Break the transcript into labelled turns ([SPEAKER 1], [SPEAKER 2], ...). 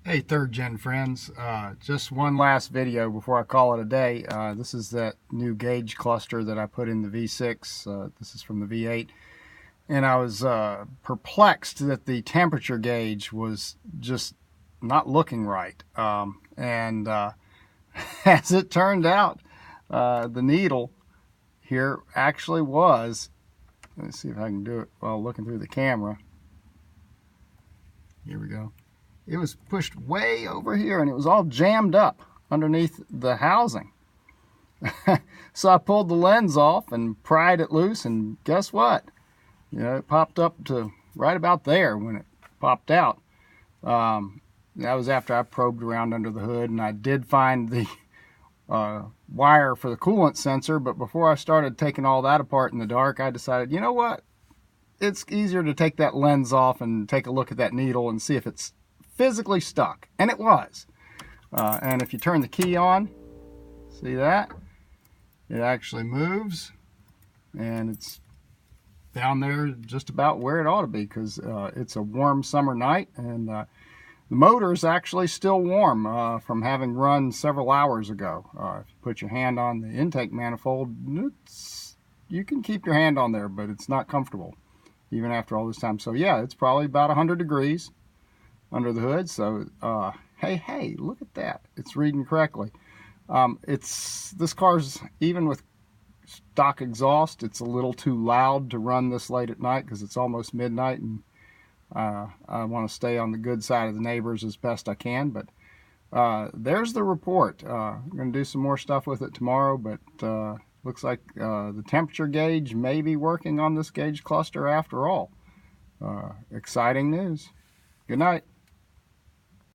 [SPEAKER 1] Hey, third gen friends, just one last video before I call it a day. This is that new gauge cluster that I put in the V6. This is from the V8. And I was perplexed that the temperature gauge was just not looking right. And as it turned out, the needle here actually was, let me see if I can do it while looking through the camera. Here we go. It was pushed way over here and it was all jammed up underneath the housing. So I pulled the lens off and pried it loose, and guess what? It popped up to right about there when it popped out. That was after I probed around under the hood, and I did find the wire for the coolant sensor, but before I started taking all that apart in the dark, I decided, you know what? It's easier to take that lens off and take a look at that needle and see if it's physically stuck, and it was. And if you turn the key on, see that? It actually moves, and it's down there just about where it ought to be, because it's a warm summer night, and the motor is actually still warm from having run several hours ago. If you put your hand on the intake manifold, you can keep your hand on there, but it's not comfortable even after all this time. So yeah, it's probably about 100 degrees under the hood. So hey, look at that, it's reading correctly. This car's, even with stock exhaust, it's a little too loud to run this late at night because it's almost midnight, and I want to stay on the good side of the neighbors as best I can. But there's the report. I'm going to do some more stuff with it tomorrow, but looks like the temperature gauge may be working on this gauge cluster after all. Exciting news. Good night.